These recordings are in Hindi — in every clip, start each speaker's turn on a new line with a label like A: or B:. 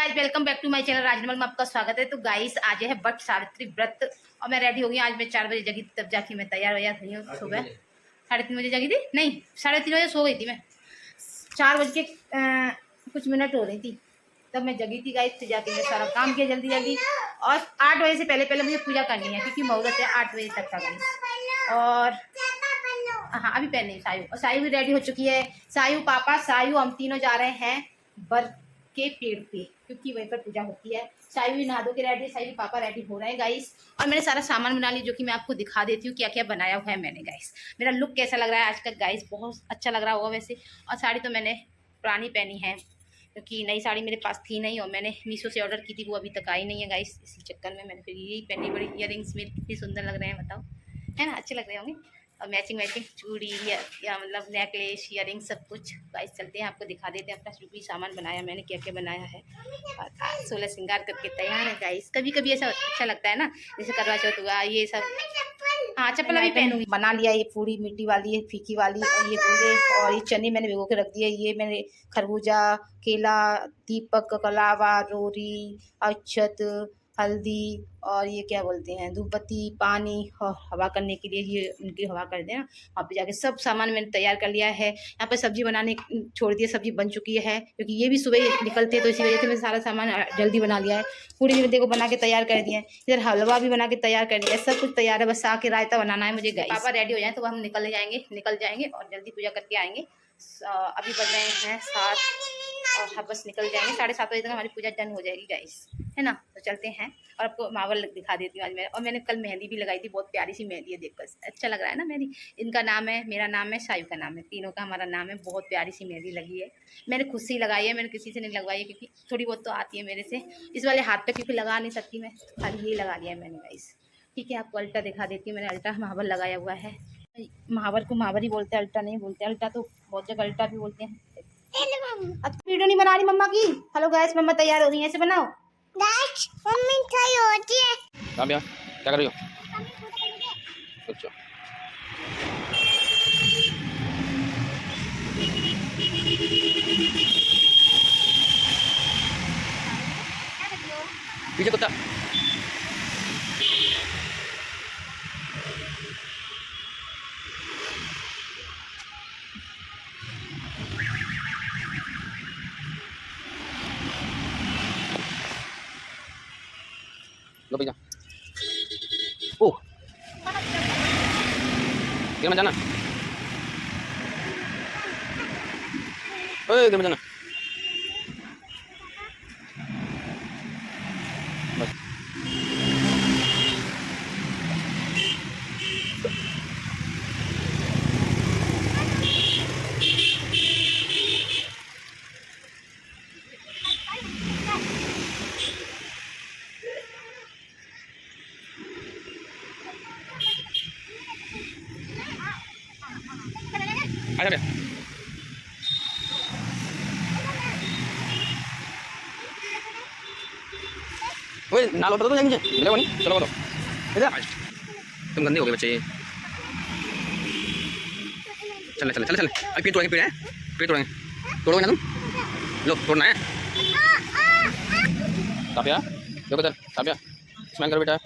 A: Guys welcome back to my channel Rajmal में आपका स्वागत है। तो गाइस आज है बट सावित्री व्रत और मैं रेडी हो गई। आज मैं 4 बजे जगी तब जाके मैं तैयार हुई हूँ। सुबह 3:30 बजे जगी थी, नहीं 3:30 बजे सो गई थी मैं। 4 बज के कुछ मिनट हो रही थी तब मैं जगी थी गाइस। फिर जाके मैं सारा काम किया जल्दी जल्दी और 8 बजे से पहले मुझे पूजा करनी है क्योंकि मुहूर्त है 8 बजे तक का गाइस। और हाँ अभी पहन नहीं सायु, और सायु भी रेडी हो चुकी है। सायु पापा सायु हम तीनों जा रहे हैं बर के पेड़ पे क्योंकि वहीं पर पूजा होती है। सायु भी नहा धो के रेडी है, सायु पापा रेडी हो रहे हैं गाइस। और मैंने सारा सामान बना लिया जो कि मैं आपको दिखा देती हूँ क्या क्या बनाया हुआ है मैंने गाइस। मेरा लुक कैसा लग रहा है आज का गाइस, बहुत अच्छा लग रहा होगा वैसे। और साड़ी तो मैंने पुरानी पहनी है क्योंकि नई साड़ी मेरे पास थी नहीं और मैंने मीशो से ऑर्डर की थी, वो अभी तक आई नहीं है गाइस। इसी चक्कर में मैंने फिर यही पहनी। बड़ी इयररिंग्स मेरे कितनी सुंदर लग रहे हैं बताओ, है ना, अच्छे लग रहे होंगे। और मैचिंग चूड़ी या मतलब नेकलेस इयररिंग सब कुछ गाइस। चलते हैं आपको दिखा देते हैं अपना जो भी सामान बनाया मैंने, क्या क्या बनाया है। और 16 श्रृंगार करके तैयार है गाइस। कभी कभी ऐसा अच्छा लगता है ना, जैसे करवा चौथ हुआ ये सब। हाँ चप्पल अभी पहनूंगी। बना लिया ये पूरी मिट्टी वाली है, फीकी वाली, और ये गोले और ये चने मैंने भिगो के रख दिए। ये मैंने खरबूजा, केला, दीपक, कलावा, रोरी, अक्षत, हल्दी और ये क्या बोलते हैं धूपबत्ती, पानी और हवा करने के लिए ये उनकी हवा कर देना। वहाँ पे जाके सब सामान मैंने तैयार कर लिया है। यहाँ पे सब्जी बनाने छोड़ दिया, सब्जी बन चुकी है क्योंकि ये भी सुबह निकलते हैं तो इसी वजह से मैं सारा सामान जल्दी बना लिया है। पूरी भी देखो बना के तैयार कर दिया है, इधर हलवा भी बना के तैयार कर दिया है, सब कुछ तैयार है। बस आके रायता बनाना है मुझे गाइस। पापा रेडी हो जाए तो हम निकल जाएंगे और जल्दी पूजा करके आएंगे। अभी बज रहे हैं 7 और हाँ बस निकल जाएंगे। 7:30 बजे तक हमारी पूजा डन हो जाएगी गाइस, है ना। तो चलते हैं और आपको मावल दिखा देती हूँ आज मैं। और मैंने कल मेहंदी भी लगाई थी, बहुत प्यारी सी मेहंदी है, देखकर अच्छा लग रहा है ना मेहंदी। इनका नाम है, मेरा नाम है, सायु का नाम है, तीनों का हमारा नाम है। बहुत प्यारी सी मेहंदी लगी है, मैंने खुद से ही लगाई है, मैंने किसी से नहीं लगवाई है क्योंकि थोड़ी बहुत तो आती है मेरे से। इस वाले हाथ पे क्योंकि लगा नहीं सकती मैं, खाली ये लगा लिया है मैंने गाइस। ठीक है आपको अल्टा दिखा देती हूँ। मैंने अल्टा महावर लगाया हुआ है। महावर को महावर ही बोलते हैं, अल्टा नहीं बोलते। अल्टा तो बहुत जगह अल्टा भी बोलते हैं। अब वीडियो नहीं बना रही मम्मा की। हेलो गैस, मम्मा तैयार हो रही है, ऐसे बनाओ। मम्मी तैयार होती है।
B: काव्या क्या कर रही हो? अच्छा पीछे कुत्ता। लो भैया ओ इधर मत जाना, ओए इधर मत जाना बस। आजा बे ओए ना लो तो जाएंगे मिलेगा नहीं। चलो बताओ इधर तुम गंदे हो गए बच्चे। चल चल चल चल अभी पेड़ तोड़ेंगे, पेड़ है पेड़ तोड़ेंगे, तोड़ोगे ना तुम? लो तोड़ना है। काव्या देखो इधर, काव्या स्माइल करो बेटा।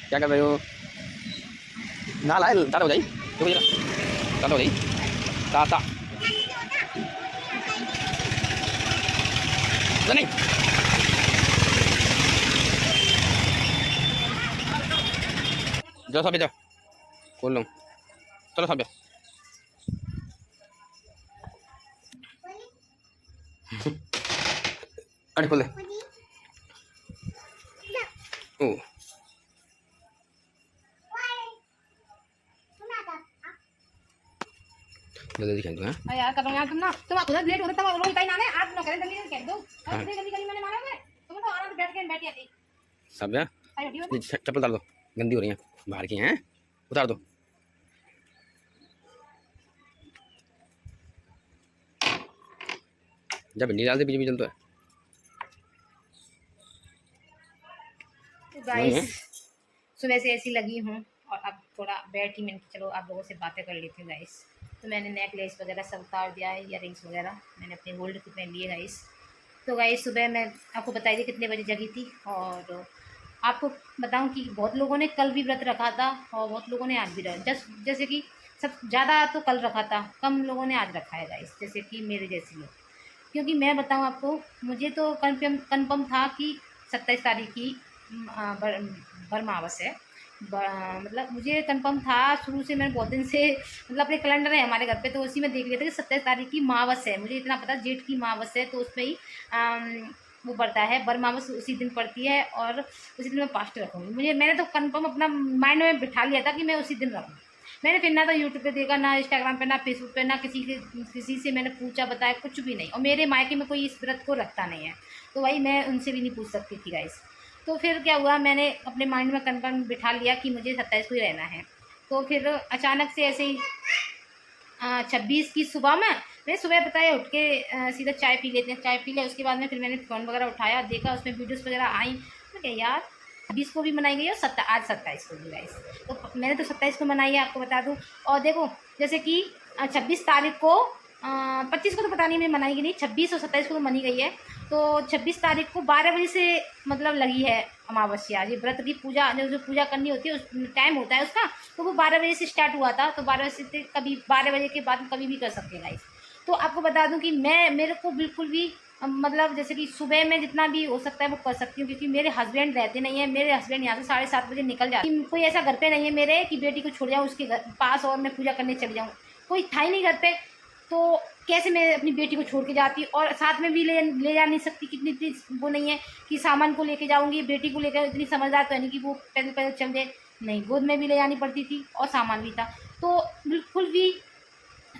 B: क्या कर रहे हो? ना लाए दादा हो जाई, देखो जरा दादा हो जाई, दादा नहीं जाओ साबिया जाओ खोल लो। चलो साबिया अरे खोल दे। ओ जल्दी खेल दो हैं
A: यार कर यार तुम उधर लेट होता है रोल टाइम आने आज ना करे जल्दी कर दो। और जल्दी जल्दी मैंने मारा है, तुम तो आराम से बैठ जाती।
B: साबिया चप्पल उतार दो, गंदी हो रही है, बाहर की हैं, उतार दो। जब भिंडी डाल दे बीच बीच तो है।
A: तो गाइस सुबह से ऐसी लगी हूँ और अब थोड़ा बैठी मैंने चलो आप लोगों से बातें कर लेती हूँ गाइस। तो तो मैंने नेकलेस वगैरह सब उतार दिया है, इयररिंग्स वगैरह मैंने अपने गोल्ड के पहन लिए गाइस। तो गाइस सुबह मैं आपको बताई थी कितने बजे जगी थी, और आपको बताऊं कि बहुत लोगों ने कल भी व्रत रखा था और बहुत लोगों ने आज भी रखा, जैसे कि सब ज़्यादा तो कल रखा था, कम लोगों ने आज रखा है गाइस, जैसे कि मेरे जैसे लोग। क्योंकि मैं बताऊं आपको, मुझे तो कन्फर्म था कि 27 तारीख की बरमावस है। मतलब मुझे कंफर्म था शुरू से, मैंने बहुत दिन से मतलब अपने कैलेंडर है हमारे घर पे, तो उसी में देख लिया था कि 27 तारीख की मावस है। मुझे इतना पता जेठ की मावस है, तो उसमें ही वो पड़ता है बरमावस, उसी दिन पड़ती है और उसी दिन मैं फास्ट रखूँगी। मैंने तो कंफर्म अपना माइंड में बिठा लिया था कि मैं उसी दिन रखूँगी। मैंने फिर ना तो यूट्यूब पे देखा, ना इंस्टाग्राम पे, ना फेसबुक पे, ना किसी से मैंने पूछा बताया, कुछ भी नहीं। और मेरे मायके में कोई इस व्रत को रखता नहीं है, तो भाई मैं उनसे भी नहीं पूछ सकती थी गाइस। तो फिर क्या हुआ, मैंने अपने माइंड में कंफर्म बिठा लिया कि मुझे 27 को ही रहना है। तो फिर अचानक से ऐसे ही 26 की सुबह में, मैंने सुबह बताया उठ के सीधा चाय पी लेते हैं, चाय पी लिया। उसके बाद में फिर मैंने फ़ोन वगैरह उठाया, देखा उसमें वीडियोस वगैरह आई, तो क्या यार 20 को भी मनाई गई और आज 27 को भी गाइस। तो मैंने तो 27 को मनाई है, आपको बता दूं। और देखो जैसे कि 26 तारीख को 25 को तो पता नहीं मैं मनाई कि नहीं, 26 और 27 को तो मनी गई है। तो 26 तारीख को 12 बजे से मतलब लगी है अमावस्या। ये व्रत की पूजा, जो पूजा करनी होती है उस टाइम होता है उसका, तो वो 12 बजे से स्टार्ट हुआ था। तो 12 बजे से कभी 12 बजे के बाद कभी भी कर सकते हैं गाइस। तो आपको बता दूं कि मेरे को बिल्कुल भी मतलब जैसे कि सुबह में जितना भी हो सकता है वो कर सकती हूँ, क्योंकि मेरे हस्बैंड रहते नहीं है। मेरे हस्बैंड यहाँ से 7:30 बजे निकल जाते हैं। कोई ऐसा घर पे नहीं है मेरे कि बेटी को छोड़ जाऊँ उसके घर पास और मैं पूजा करने चली जाऊँ, कोई था ही नहीं घर पे। तो कैसे मैं अपनी बेटी को छोड़ के जाती, और साथ में भी ले जा नहीं सकती, कितनी इतनी वो नहीं है कि सामान को लेके जाऊंगी, बेटी को लेकर इतनी समझदार तो है नहीं कि वो पैदल पैदल चल जाए, नहीं, गोद में भी ले जानी पड़ती थी और सामान भी था। तो बिल्कुल भी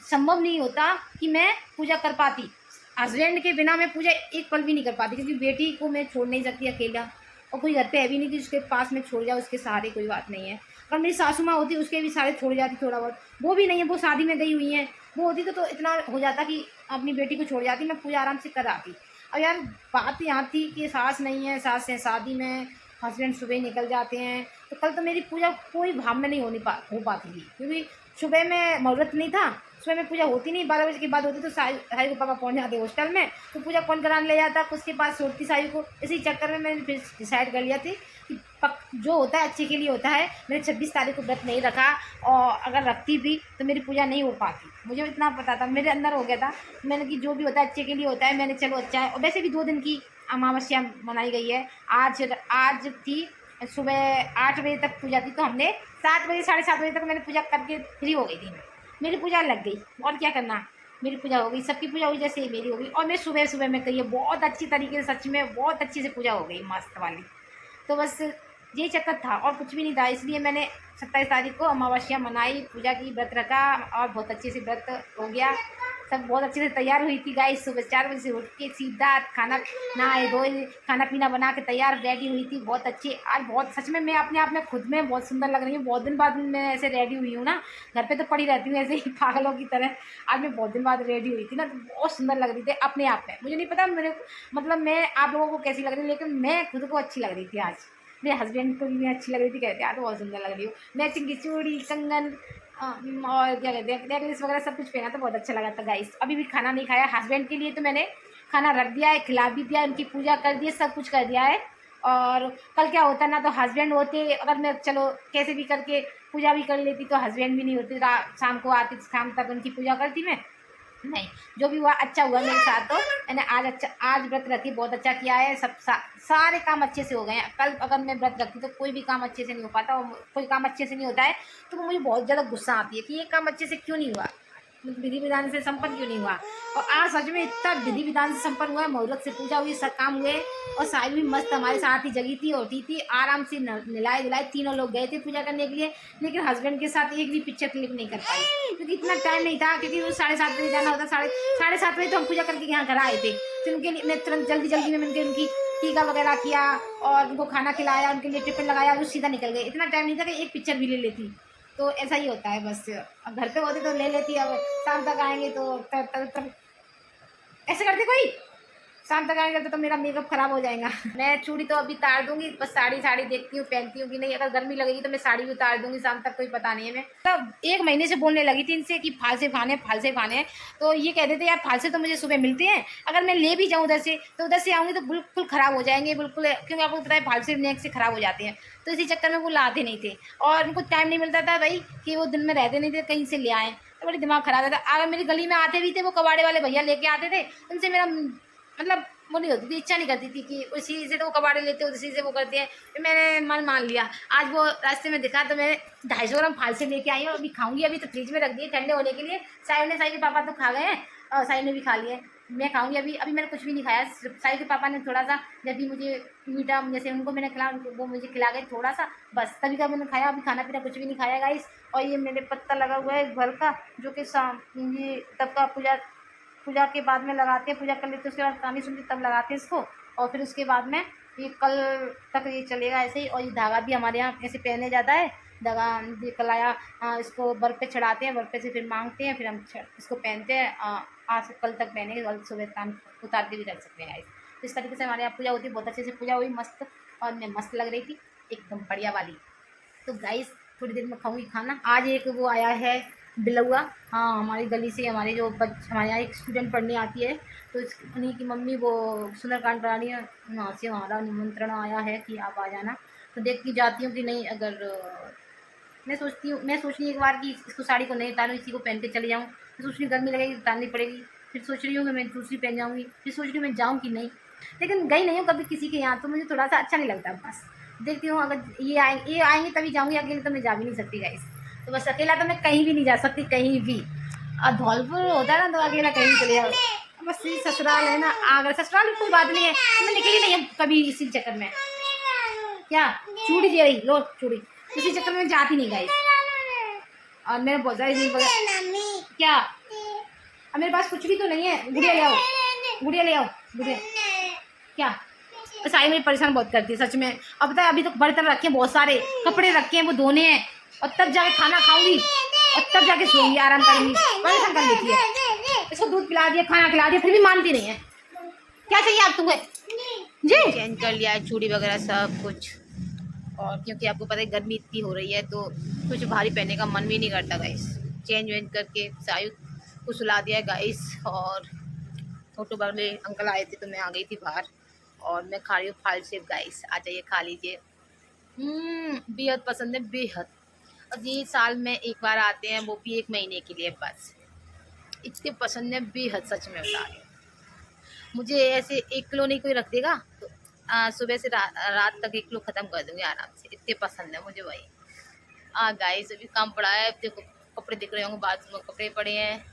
A: संभव नहीं होता कि मैं पूजा कर पाती। हस्बैंड के बिना मैं पूजा एक पल भी नहीं कर पाती, क्योंकि बेटी को मैं छोड़ नहीं सकती अकेला, और कोई घर पे है भी नहीं कि उसके पास में छोड़ जाओ, उसके सहारे कोई बात नहीं है। अगर मेरी सासू माँ होती उसके भी सारे छोड़ जाती थोड़ा बहुत, वो भी नहीं है, वो शादी में गई हुई हैं। वो होती तो इतना हो जाता कि अपनी बेटी को छोड़ जाती, मैं पूजा आराम से कर आती। अब यार बात यहाँ थी कि सास नहीं है, सास है शादी में, हस्बैंड सुबह निकल जाते हैं, तो कल तो मेरी पूजा कोई भाव में नहीं हो पाती थी, क्योंकि सुबह में मुहूर्त नहीं था, सुबह में पूजा होती नहीं, 12 बजे के बाद होती। तो साई को पापा पहुंच जाते हॉस्टल में, तो पूजा कौन कराने ले जाता, उसके पास छोड़ती साई को। इसी चक्कर में मैंने फिर डिसाइड कर लिया थी कि जो होता है अच्छे के लिए होता है। मैंने 26 तारीख को व्रत नहीं रखा, और अगर रखती भी तो मेरी पूजा नहीं हो पाती। मुझे इतना पता था, मेरे अंदर हो गया था, मैंने कि जो भी होता है अच्छे के लिए होता है। मैंने चलो अच्छा है। और वैसे भी 2 दिन की अमावस्या मनाई गई है। आज थी सुबह 8 बजे तक पूजा थी, तो हमने 7 बजे 7:30 बजे तक मैंने पूजा करके फ्री हो गई थी। मेरी पूजा लग गई, और क्या करना, मेरी पूजा हो गई, सबकी पूजा हुई जैसे मेरी हो गई। और मैं सुबह सुबह में कही बहुत अच्छी तरीके से, सच में बहुत अच्छी से पूजा हो गई, मस्त वाली। तो बस यही चक्कर था और कुछ भी नहीं था, इसलिए मैंने 27 तारीख को अमावस्या मनाई, पूजा की, व्रत रखा, और बहुत अच्छे से व्रत हो गया। सब बहुत अच्छे से तैयार हुई थी गाइस। सुबह 4 बजे से उठ के सीधा खाना नहाए धोए, खाना पीना बना के तैयार रेडी हुई थी, बहुत अच्छी। आज बहुत सच में मैं अपने आप में खुद में बहुत सुंदर लग रही हूँ। बहुत दिन बाद मैं ऐसे रेडी हुई हूँ ना, घर पे तो पड़ी रहती हूँ ऐसे ही पागलों की तरह। आज मैं बहुत दिन बाद रेडी हुई थी ना, तो बहुत सुंदर लग रही थी अपने आप में। मुझे नहीं पता मेरे मतलब मैं आप लोगों को कैसी लग रही हूँ, लेकिन मैं खुद को अच्छी लग रही थी आज। मेरे हस्बैंड को भी मैं अच्छी लग रही थी, कहते यार तो बहुत सुंदर लग रही हूँ। मैचिंग की चूड़ी, कंगन और क्या कहते हैं नेकलेस वगैरह सब कुछ पहना, तो बहुत अच्छा लगा था गाइस। अभी भी खाना नहीं खाया। हस्बैंड के लिए तो मैंने खाना रख दिया है, खिला भी दिया, उनकी पूजा कर दी है, सब कुछ कर दिया है। और कल क्या होता ना, तो हस्बैंड होते, अगर मैं चलो कैसे भी करके पूजा भी कर लेती, तो हस्बैंड भी नहीं होते, शाम को आती, शाम तक उनकी पूजा करती मैं। नहीं, जो भी हुआ अच्छा हुआ मेरे साथ। तो मैंने आज व्रत रखी, बहुत अच्छा किया है। सारे काम अच्छे से हो गए हैं। कल अगर मैं व्रत रखती तो कोई भी काम अच्छे से नहीं हो पाता, और कोई काम अच्छे से नहीं होता है तो मुझे बहुत ज़्यादा गुस्सा आती है कि ये काम अच्छे से क्यों नहीं हुआ, विधि विधान से संपन्न क्यों नहीं हुआ। और आज सच में इतना विधि विधान से संपन्न हुआ है, मुहूर्त से पूजा हुई, सब काम हुए। और साहिल भी मस्त हमारे साथ ही जगी थी, उठी थी आराम से, नहलाए धुलाए, तीनों लोग गए थे पूजा करने के लिए। लेकिन हस्बैंड के साथ एक भी पिक्चर क्लिक नहीं कर पाई, क्योंकि इतना टाइम नहीं था, क्योंकि वो 7:30 बजे जाना होता। 7:30 बजे तो हम पूजा करके यहाँ घर आए थे। तो उनके लिए मैं तुरंत जल्दी जल्दी में उनकी टीका वगैरह किया और उनको खाना खिलाया, उनके लिए टिफिन लगाया, वो सीधा निकल गए। इतना टाइम नहीं था कि एक पिक्चर भी ले लेती। तो ऐसा ही होता है बस। अब घर पे होती तो ले लेती, अब शाम तक आएंगे तो तब ऐसे करते कोई शाम तक आएगा तो मेरा मेकअप खराब हो जाएगा। मैं चूड़ी तो अभी उतार दूंगी, बस साड़ी देखती हूँ पहनती हूँ कि नहीं। अगर गर्मी लगेगी तो मैं साड़ी भी उतार दूंगी शाम तक, कोई पता नहीं है। मैं तब 1 महीने से बोलने लगी थी इनसे कि फालसे खाने, तो ये कहते थे यार फालसे तो मुझे सुबह मिलते हैं, अगर मैं ले भी जाऊँ उधर से तो उधर से आऊँगी तो बिल्कुल ख़राब हो जाएंगे बिल्कुल, क्योंकि आपको पता है फालसे नेक से ख़राब हो जाते हैं। तो इसी चक्कर में वो लाते नहीं थे और उनको टाइम नहीं मिलता था भाई कि वो दिन में रहते नहीं थे, कहीं से ले आएँ। तो बड़ी दिमाग खराब रहता। अगर मेरी गली में आते भी थे वो कबाड़े वाले भैया लेके आते थे, उनसे मेरा मतलब वो नहीं होती थी, इच्छा नहीं करती थी कि उसी से तो वो कबाड़े लेते हैं, उसी से वो करते हैं। तो मैंने मन मान लिया। आज वो रास्ते में दिखा तो मैं 250 ग्राम फालसे लेके आई हूँ, अभी खाऊंगी। अभी तो फ्रिज में रख दिए ठंडे होने के लिए। साई के पापा तो खा गए हैं और साई ने भी खा लिए, मैं खाऊंगी। अभी मैंने कुछ भी नहीं खाया। साई के पापा ने थोड़ा सा, जब भी मुझे मीठा जैसे उनको मैंने खिलाया, वो मुझे खिला गए थोड़ा सा, बस तभी का मैंने खाया। अभी खाना पीना कुछ भी नहीं खाया गाइस। और ये मेरे पत्ता लगा हुआ है घर का, जो कि ये तब का पूजा के बाद में लगाते हैं, पूजा कर लेते हैं, उसके बाद कहानी सुनते तब लगाते हैं इसको। और फिर उसके बाद में ये कल तक ये चलेगा ऐसे ही। और ये धागा भी हमारे यहाँ ऐसे पहने जाता है, धागा ये कल आया, इसको बर्फ़ पे चढ़ाते हैं, बर्फ़ पे से फिर मांगते हैं, फिर हम इसको पहनते हैं। आज से कल तक पहनेंगे, कल सुबह शाम उतार के भी रख सकते हैं गाइस। तो इस तरीके से हमारे यहाँ पूजा होती है, बहुत अच्छे से पूजा हुई, मस्त। और मैं मस्त लग रही थी एकदम बढ़िया वाली। तो गाइस थोड़ी देर में खाऊंगी खाना। आज एक वो आया है बिलौआ, हाँ हमारी गली से, हमारे हमारे यहाँ एक स्टूडेंट पढ़ने आती है, तो उन्हीं की मम्मी वो सुंदरकांड करा रही है, वहाँ से हमारा निमंत्रण आया है कि आप आ जाना। तो देख के जाती हूँ कि नहीं। अगर मैं सोच रही एक बार कि इसको साड़ी को नहीं उतारूँ, इसी को पहन के चली जाऊँ। मैं सोच रही गर्मी लगेगी उतारनी पड़ेगी, फिर सोच रही हूँ कि मैं दूसरी पहन जाऊँगी, फिर सोच रही हूँ मैं जाऊँ कि नहीं। लेकिन गई नहीं हूँ कभी किसी के यहाँ, तो मुझे थोड़ा सा अच्छा नहीं लगता। बस देखती हूँ, अगर ये आएंगे तभी जाऊँगी, अकेले तो मैं जा भी नहीं सकती गाइस। तो बस अकेला तो मैं कहीं भी नहीं जा सकती, कहीं भी। और धौलपुर होता है ना तो अकेला कहीं चले जाओ। बस ये ससुराल है ना, अगर ससुराल में कोई बात नहीं है, मैं निकली नहीं है कभी इसी चक्कर में। क्या चूड़ी दे रही लो, चूड़ी इसी चक्कर में जाती नहीं गाइस। और मेरा बहुत सारी क्या, अब मेरे पास कुछ भी तो नहीं है। गुड़िया ले आओ, गुड़िया ले आओ, गुड़िया क्या। साई मुझे परेशान बहुत करती है सच में। अब पता है अभी तो बर्तन रखे हैं, बहुत सारे कपड़े रखे हैं, वो धोने हैं, और तब जाके खाना खाऊंगी और तब जाके सोऊंगी, आराम करूंगी। परेशान कर लेती है। इसको दूध पिला दिया, खाना खिला दिया, फिर भी मानती नहीं है। क्या चाहिए आप तुम्हें जी? चेंज कर लिया है चूड़ी वगैरह सब कुछ। और क्योंकि आपको पता है गर्मी इतनी हो रही है तो कुछ भारी पहनने का मन भी नहीं करता गाइस। चेंज वेंज करके सायु को सुला दिया गाइस। और छोटू वाले अंकल आए थे तो मैं आ गई थी बाहर, और मैं खा रही हूँ फालसे गाइस। आ जाइए खा लीजिए। बेहद पसंद है, बेहद। और ये साल में एक बार आते हैं, वो भी 1 महीने के लिए बस। इतने पसंद है बेहद, सच में बता रही हूँ। मुझे ऐसे 1 किलो नहीं कोई रख देगा तो सुबह से रात तक 1 किलो ख़त्म कर दूँगी आराम से, इतने पसंद है मुझे वही। गाइस अभी काम पड़ा है, देखो कपड़े दिख रहे होंगे, बाथरूम में कपड़े पड़े हैं,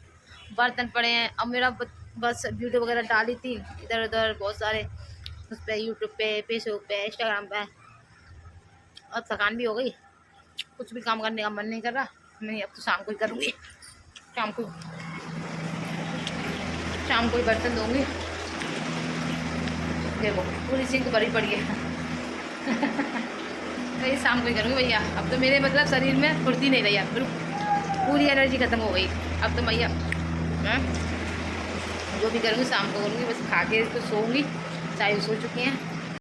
A: बर्तन पड़े हैं। अब मेरा बस वीडियो वगैरह डाली थी इधर उधर बहुत सारे, उस पर यूट्यूब पे, फेसबुक पे, इंस्टाग्राम पे। और थकान भी हो गई, कुछ भी काम करने का मन नहीं कर रहा। मैं अब तो शाम को ही करूँगी, शाम को ही बर्तन धोंगी। देखो पूरी सिंक भरी पड़ी है। तो ये शाम को ही करूँगी भैया। अब तो मेरे मतलब शरीर में फुर्ती नहीं रही, अब पूरी एनर्जी खत्म हो गई। अब तो भैया मैं जो भी करूँगी शाम को करूँगी, बस खा के तो सोऊंगी। चाय सो चुकी हैं।